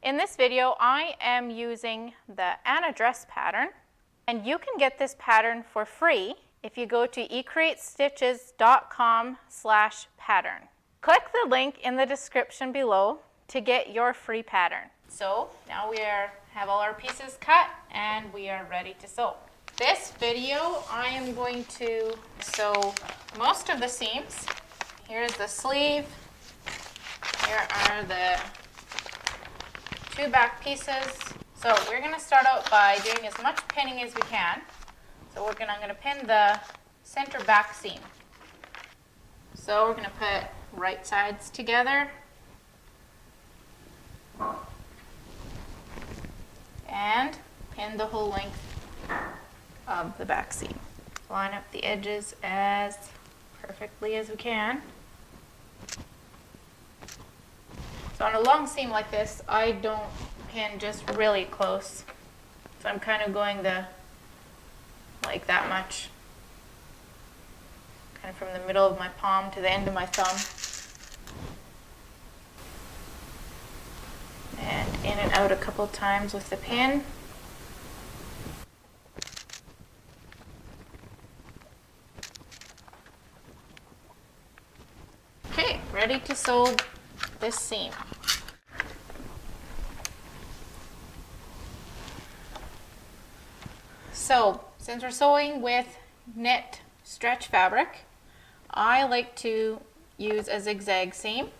In this video, I am using the Anna dress pattern, and you can get this pattern for free if you go to ecreatestitches.com/pattern. Click the link in the description below to get your free pattern. So now we have all our pieces cut and we are ready to sew. This video, I am going to sew most of the seams. Here's the sleeve. Here are the two back pieces. So we're going to start out by doing as much pinning as we can. So I'm going to pin the center back seam. So we're going to put right sides together and pin the whole length of the back seam. Line up the edges as perfectly as we can. So on a long seam like this, I don't pin just really close. So I'm kind of going like that much. Kind of from the middle of my palm to the end of my thumb. And in and out a couple times with the pin. Okay, ready to sew this seam. So, since we're sewing with knit stretch fabric, I like to use a zigzag seam,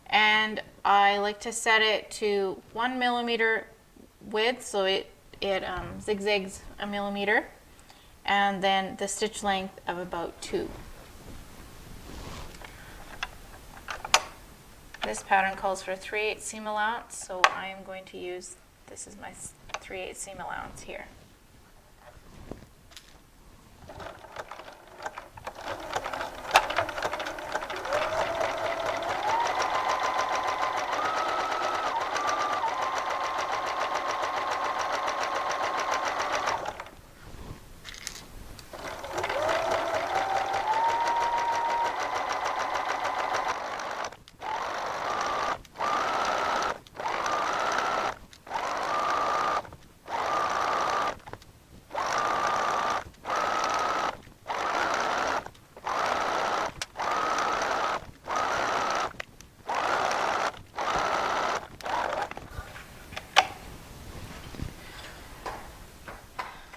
and I like to set it to 1 millimeter width, so it zigzags a millimeter, and then the stitch length of about 2. This pattern calls for 3/8 seam allowance, so I am going to use, this is my 3/8 seam allowance here.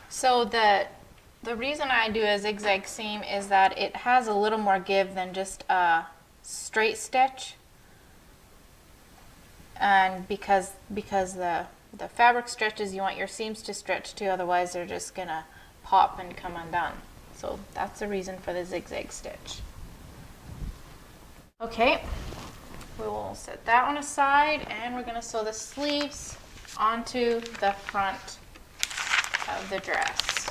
So the reason I do a zigzag seam is that it has a little more give than just a straight stitch, and because the fabric stretches, you want your seams to stretch too, otherwise they're just gonna pop and come undone. So that's the reason for the zigzag stitch. Okay, we will set that one aside, and we're gonna sew the sleeves onto the front of the dress.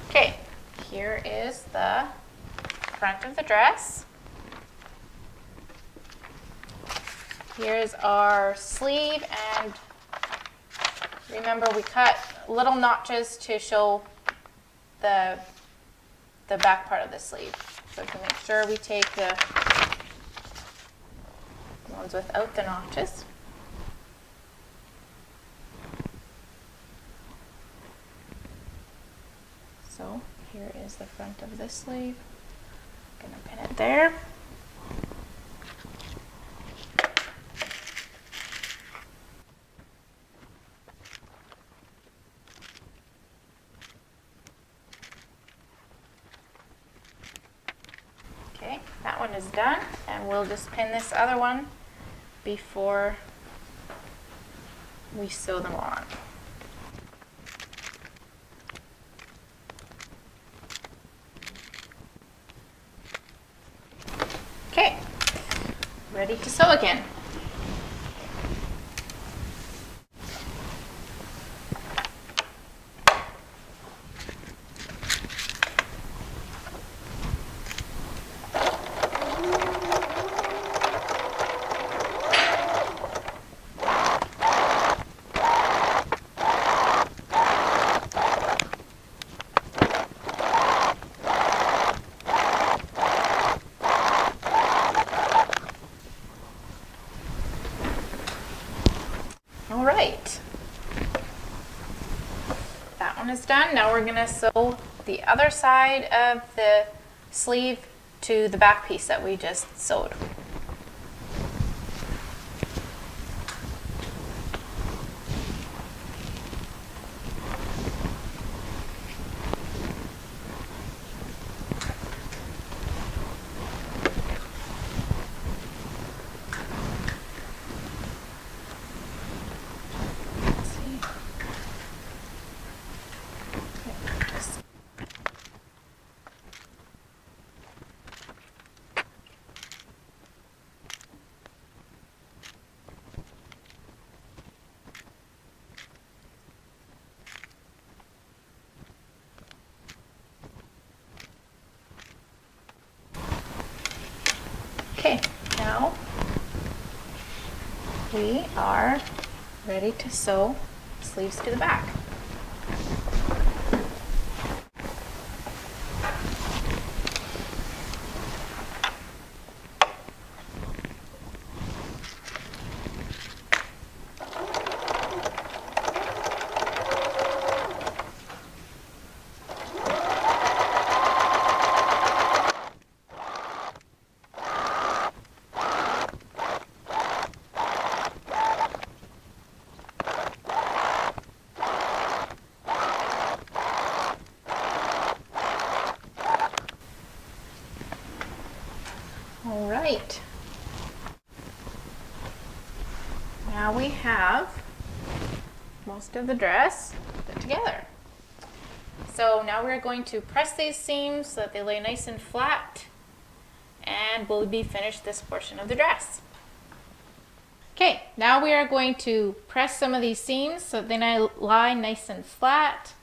Okay, here is the front of the dress. Here's our sleeve, and remember we cut little notches to show the back part of the sleeve. So to make sure we take the ones without the notches. So here is the front of the sleeve. I'm going to pin it there. Okay, that one is done, and we'll just pin this other one before we sew them on. Okay, ready to sew again. one is done. Now we're gonna sew the other side of the sleeve to the back piece that we just sewed. Okay, now we are ready to sew sleeves to the back. All right. Now we have most of the dress put together. So now we're going to press these seams so that they lay nice and flat, and we'll be finished this portion of the dress. Okay, now we are going to press some of these seams so that they lie nice and flat,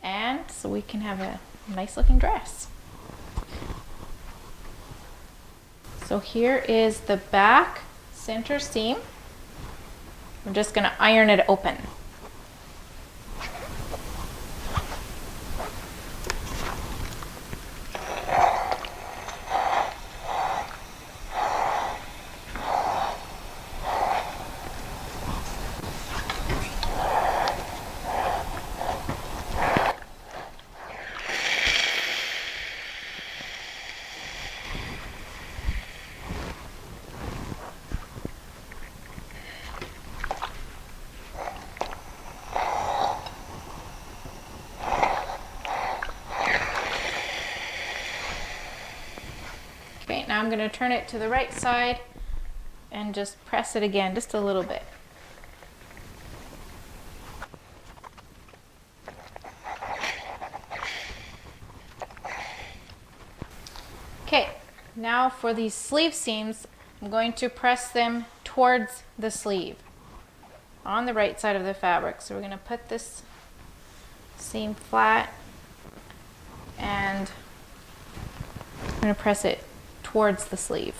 and so we can have a nice looking dress. So here is the back center seam. We're just going to iron it open. Okay, now I'm going to turn it to the right side and just press it again just a little bit. Okay, now for these sleeve seams, I'm going to press them towards the sleeve on the right side of the fabric. So we're going to put this seam flat and I'm going to press it towards the sleeve.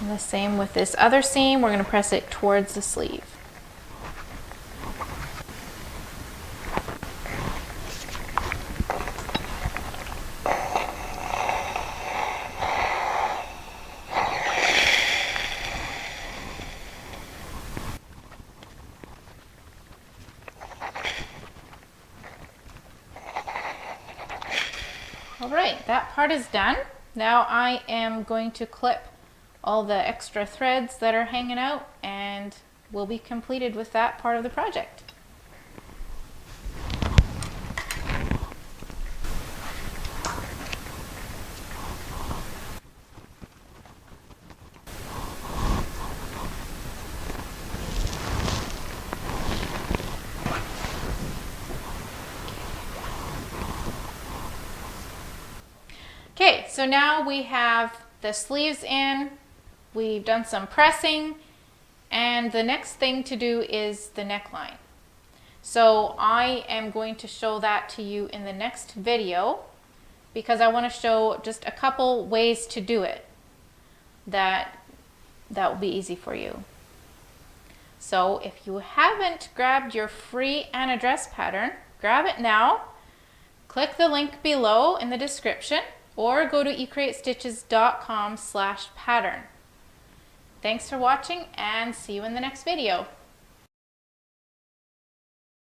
And the same with this other seam, we're going to press it towards the sleeve. All right, that part is done. Now I am going to clip all the extra threads that are hanging out, and we'll be completed with that part of the project. Okay, so now we have the sleeves in, we've done some pressing, and the next thing to do is the neckline. So I am going to show that to you in the next video because I want to show just a couple ways to do it that will be easy for you. So if you haven't grabbed your free Anna dress pattern, grab it now, click the link below in the description, or go to ecreatestitches.com/pattern. Thanks for watching and see you in the next video.